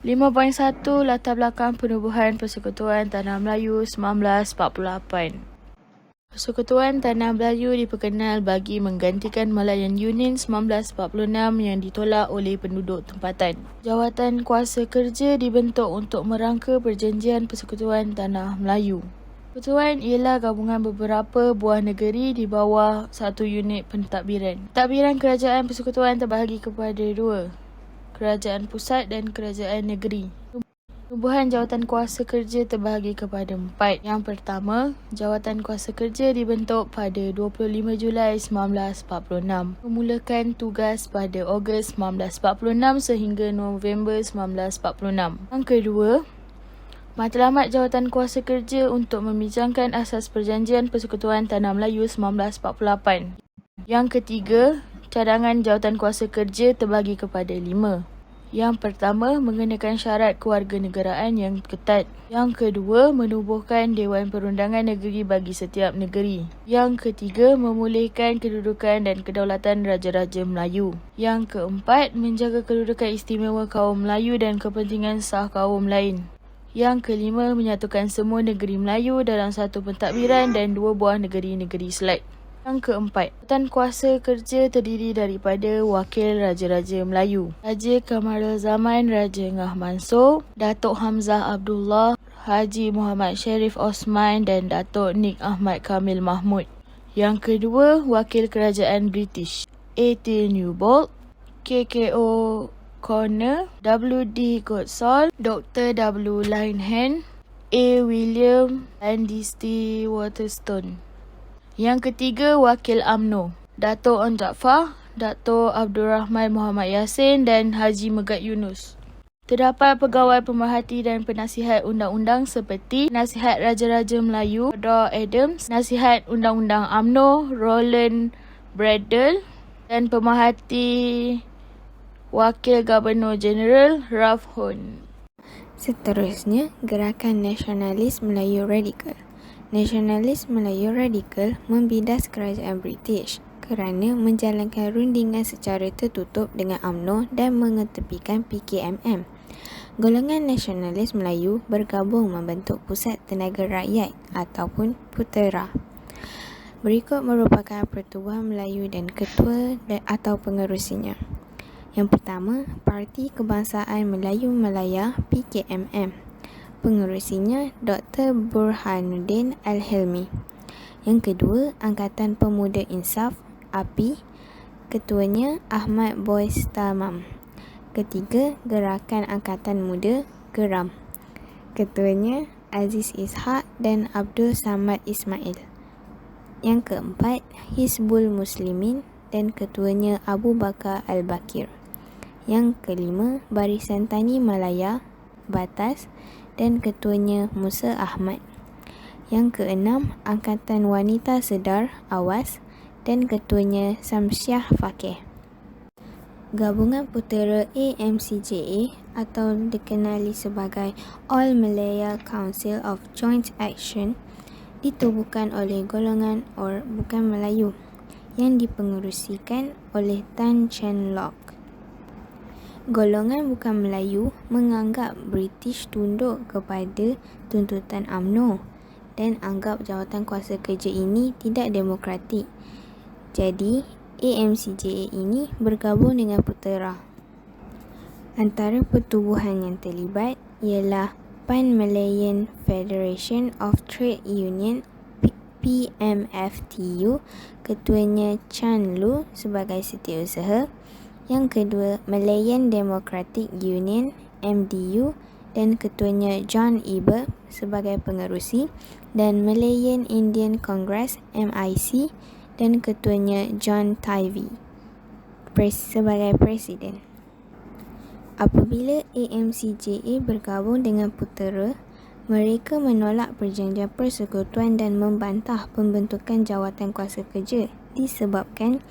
5.1 Latar belakang penubuhan Persekutuan Tanah Melayu 1948. Persekutuan Tanah Melayu diperkenal bagi menggantikan Malayan Union 1946 yang ditolak oleh penduduk tempatan. Jawatan Kuasa Kerja dibentuk untuk merangka perjanjian Persekutuan Tanah Melayu. Persekutuan ialah gabungan beberapa buah negeri di bawah satu unit pentadbiran. Pentadbiran kerajaan persekutuan terbahagi kepada dua, kerajaan pusat dan kerajaan negeri. Penubuhan Jawatan Kuasa Kerja terbahagi kepada 4. Yang pertama, Jawatan Kuasa Kerja dibentuk pada 25 Julai 1946. Memulakan tugas pada Ogos 1946 sehingga November 1946. Yang kedua, matlamat Jawatan Kuasa Kerja untuk membincangkan asas Perjanjian Persekutuan Tanah Melayu 1948. Yang ketiga, cadangan Jawatan Kuasa Kerja terbahagi kepada 5. Yang pertama, mengenakan syarat kewarganegaraan yang ketat. Yang kedua, menubuhkan Dewan Perundangan Negeri bagi setiap negeri. Yang ketiga, memulihkan kedudukan dan kedaulatan Raja-Raja Melayu. Yang keempat, menjaga kedudukan istimewa kaum Melayu dan kepentingan sah kaum lain. Yang kelima, menyatukan semua negeri Melayu dalam satu pentadbiran dan 2 buah negeri-negeri Selat. Yang keempat, Jawatan Kuasa Kerja terdiri daripada Wakil Raja-Raja Melayu, Raja Kamarul Zaman Raja Ngah Mansor, Datuk Hamzah Abdullah, Haji Muhammad Sharif Osman dan Datuk Nik Ahmad Kamil Mahmud. Yang kedua, Wakil Kerajaan British, A.T. Newbold, KKO Corner, W.D. Goodsall, Dr. W. Linehan, A. William Landisty Waterstone. Yang ketiga, Wakil UMNO, Dato' On Jaafar, Dato' Abdul Rahman Muhammad Yassin dan Haji Megat Yunus. Terdapat pegawai pemerhati dan penasihat undang-undang seperti Nasihat Raja-Raja Melayu, Theodore Adams, Nasihat Undang-Undang UMNO, Roland Bradel dan pemerhati Wakil Gubernur Jeneral, Ralph Hone. Seterusnya, Gerakan Nasionalis Melayu Radikal. Nasionalis Melayu Radikal membidas kerajaan British kerana menjalankan rundingan secara tertutup dengan UMNO dan mengetepikan PKMM. Golongan Nasionalis Melayu bergabung membentuk Pusat Tenaga Rakyat ataupun PUTERA. Berikut merupakan Pertubuhan Melayu dan ketua atau pengerusinya. Yang pertama, Parti Kebangsaan Melayu Malaya PKMM. Pengerusinya Dr. Burhanuddin Al-Hilmi. Yang kedua, Angkatan Pemuda Insaf API. Ketuanya Ahmad Boys Tamam. Ketiga, Gerakan Angkatan Muda Geram. Ketuanya Aziz Ishak dan Abdul Samad Ismail. Yang keempat, Hizbul Muslimin dan ketuanya Abu Bakar Al-Bakir. Yang kelima, Barisan Tani Malaya Batas dan ketuanya Musa Ahmad. Yang keenam, Angkatan Wanita Sedar Awas dan ketuanya Samsyah Fakih. Gabungan Putera AMCJA atau dikenali sebagai All Malaya Council of Joint Action ditubuhkan oleh golongan bukan Melayu yang dipengerusikan oleh Tan Cheng Lock. Golongan bukan Melayu menganggap British tunduk kepada tuntutan UMNO dan anggap Jawatan Kuasa Kerja ini tidak demokratik. Jadi, AMCJA ini bergabung dengan PUTERA. Antara pertubuhan yang terlibat ialah Pan Malayan Federation of Trade Union PMFTU, ketuanya Chan Lu sebagai setiausaha. Yang kedua, Malayan Democratic Union MDU dan ketuanya John Eber sebagai pengerusi, dan Malayan Indian Congress MIC dan ketuanya John Tivey sebagai presiden. Apabila AMCJA bergabung dengan PUTERA, mereka menolak perjanjian persekutuan dan membantah pembentukan Jawatan Kuasa Kerja disebabkan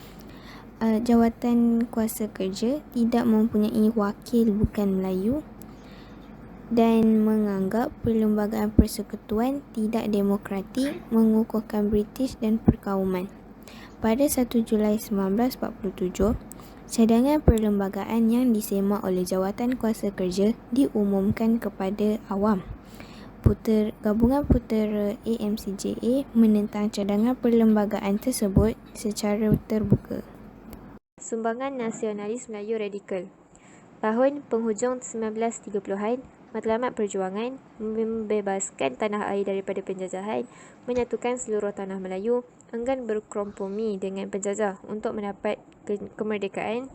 Jawatan Kuasa Kerja tidak mempunyai wakil bukan Melayu dan menganggap perlembagaan persekutuan tidak demokratik, mengukuhkan British dan perkauman. Pada 1 Julai 1947, Cadangan perlembagaan yang disemak oleh Jawatan Kuasa Kerja diumumkan kepada awam. Gabungan Putera AMCJA menentang cadangan perlembagaan tersebut secara terbuka. Sumbangan Nasionalis Melayu Radikal. Tahun penghujung 1930-an, Matlamat Perjuangan membebaskan tanah air daripada penjajahan, menyatukan seluruh tanah Melayu, enggan berkompromi dengan penjajah untuk mendapat kemerdekaan,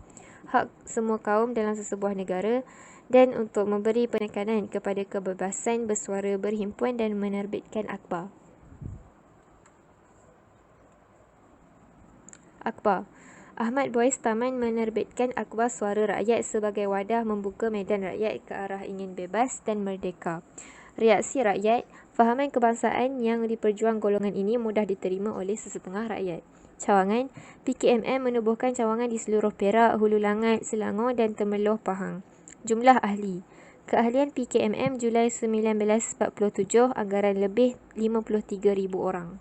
hak semua kaum dalam sesebuah negara dan untuk memberi penekanan kepada kebebasan bersuara, berhimpuan dan menerbitkan akhbar. Ahmad Boys Taman menerbitkan Akhbar Suara Rakyat sebagai wadah membuka medan rakyat ke arah ingin bebas dan merdeka. Reaksi rakyat, fahaman kebangsaan yang diperjuang golongan ini mudah diterima oleh sesetengah rakyat. Cawangan, PKMM menubuhkan cawangan di seluruh Perak, Hulu Langat, Selangor dan Temerloh Pahang. Jumlah ahli. Keahlian PKMM Julai 1947, anggaran lebih 53,000 orang.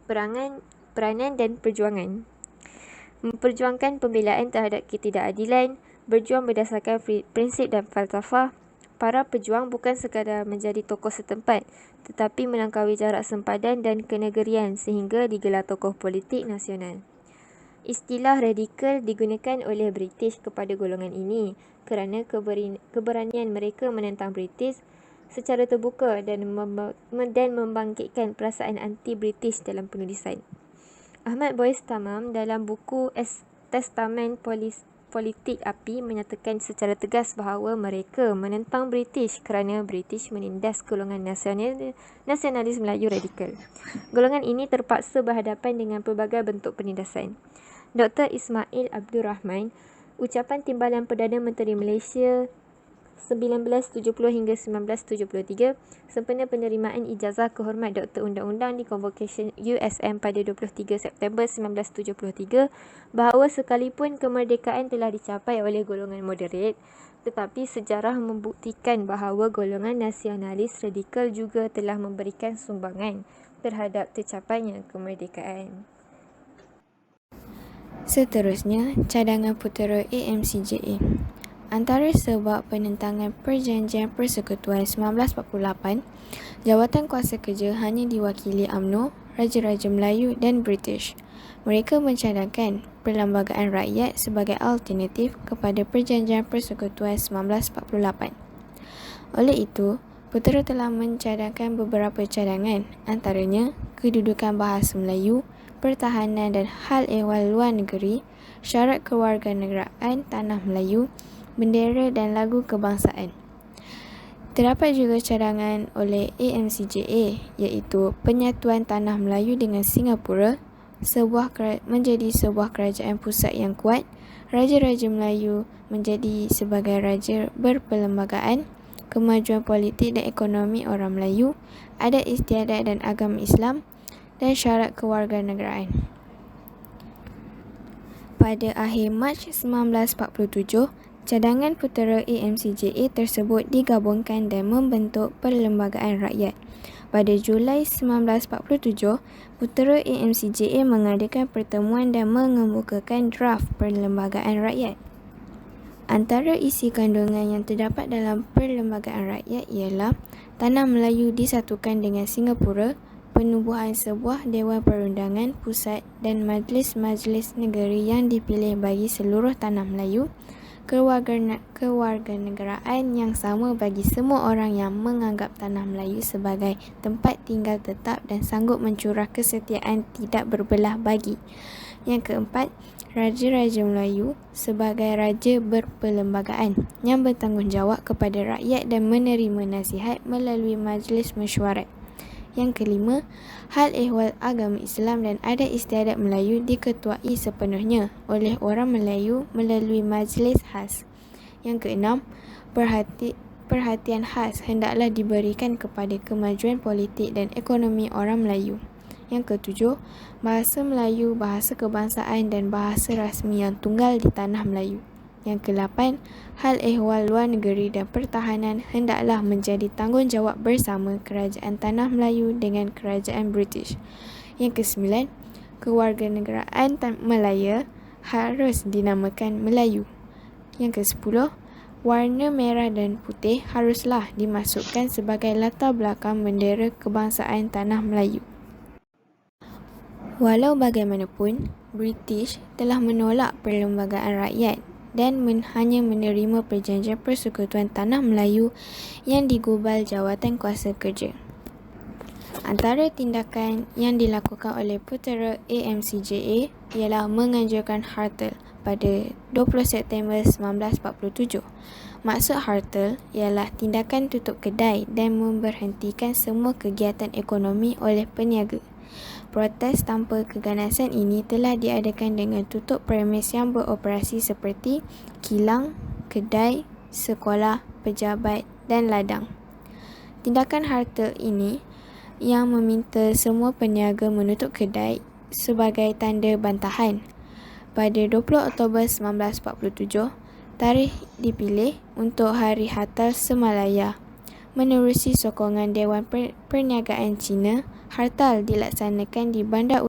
Peranan dan perjuangan. Memperjuangkan pembelaan terhadap ketidakadilan, berjuang berdasarkan prinsip dan falsafah. Para pejuang bukan sekadar menjadi tokoh setempat, tetapi melangkaui jarak sempadan dan kenegerian sehingga digelar tokoh politik nasional. Istilah radikal digunakan oleh British kepada golongan ini kerana keberanian mereka menentang British secara terbuka dan membangkitkan perasaan anti-British dalam penulisan. Ahmad Boys Tamam dalam buku Testament Politik Api menyatakan secara tegas bahawa mereka menentang British kerana British menindas golongan nasionalis Melayu radikal. Golongan ini terpaksa berhadapan dengan pelbagai bentuk penindasan. Dr. Ismail Abdul Rahman, ucapan Timbalan Perdana Menteri Malaysia 1970 hingga 1973, sempena penerimaan ijazah kehormat Doktor Undang-Undang di Convocation USM pada 23 September 1973, bahawa sekalipun kemerdekaan telah dicapai oleh golongan moderat, tetapi sejarah membuktikan bahawa golongan nasionalis radikal juga telah memberikan sumbangan terhadap tercapainya kemerdekaan. Seterusnya, cadangan putera AMCJA. Antara sebab penentangan Perjanjian Persekutuan 1948, Jawatan Kuasa Kerja hanya diwakili UMNO, Raja-Raja Melayu dan British. Mereka mencadangkan Perlembagaan Rakyat sebagai alternatif kepada Perjanjian Persekutuan 1948. Oleh itu, putera telah mencadangkan beberapa cadangan, antaranya kedudukan bahasa Melayu, pertahanan dan hal ehwal luar negeri, syarat kewarganegaraan tanah Melayu, bendera dan lagu kebangsaan. Terdapat juga cadangan oleh AMCJA iaitu penyatuan tanah Melayu dengan Singapura menjadi sebuah kerajaan pusat yang kuat, Raja-Raja Melayu menjadi sebagai raja berperlembagaan, kemajuan politik dan ekonomi orang Melayu, adat istiadat dan agama Islam, dan syarat kewarganegaraan. Pada akhir Mac 1947, cadangan putera AMCJA tersebut digabungkan dan membentuk Perlembagaan Rakyat. Pada Julai 1947, putera AMCJA mengadakan pertemuan dan mengemukakan draft Perlembagaan Rakyat. Antara isi kandungan yang terdapat dalam Perlembagaan Rakyat ialah tanah Melayu disatukan dengan Singapura, penubuhan sebuah Dewan Perundangan Pusat dan majlis-majlis negeri yang dipilih bagi seluruh tanah Melayu, kewarganegaraan yang sama bagi semua orang yang menganggap tanah Melayu sebagai tempat tinggal tetap dan sanggup mencurah kesetiaan tidak berbelah bagi. Yang keempat, Raja-Raja Melayu sebagai raja berperlembagaan yang bertanggungjawab kepada rakyat dan menerima nasihat melalui majlis mesyuarat. Yang kelima, hal ehwal agama Islam dan adat istiadat Melayu diketuai sepenuhnya oleh orang Melayu melalui majlis khas. Yang keenam, perhatian khas hendaklah diberikan kepada kemajuan politik dan ekonomi orang Melayu. Yang ketujuh, bahasa Melayu, bahasa kebangsaan dan bahasa rasmi yang tunggal di tanah Melayu. Yang ke-8, hal ehwal luar negeri dan pertahanan hendaklah menjadi tanggungjawab bersama Kerajaan Tanah Melayu dengan Kerajaan British. Yang ke-9, kewarganegaraan Malaya harus dinamakan Melayu. Yang ke-10, warna merah dan putih haruslah dimasukkan sebagai latar belakang bendera kebangsaan Tanah Melayu. Walau bagaimanapun, British telah menolak Perlembagaan Rakyat dan hanya menerima Perjanjian Persekutuan Tanah Melayu yang digubal Jawatan Kuasa Kerja. Antara tindakan yang dilakukan oleh putera AMCJA ialah menganjurkan Hartel pada 20 September 1947. Maksud Hartel ialah tindakan tutup kedai dan memberhentikan semua kegiatan ekonomi oleh peniaga. Protes tanpa keganasan ini telah diadakan dengan tutup premis yang beroperasi seperti kilang, kedai, sekolah, pejabat dan ladang. Tindakan Hartel ini yang meminta semua peniaga menutup kedai sebagai tanda bantahan. Pada 20 Oktober 1947, tarikh dipilih untuk Hari Hartal Semalaya. Menerusi sokongan Dewan Perniagaan Cina, hartal dilaksanakan di Bandar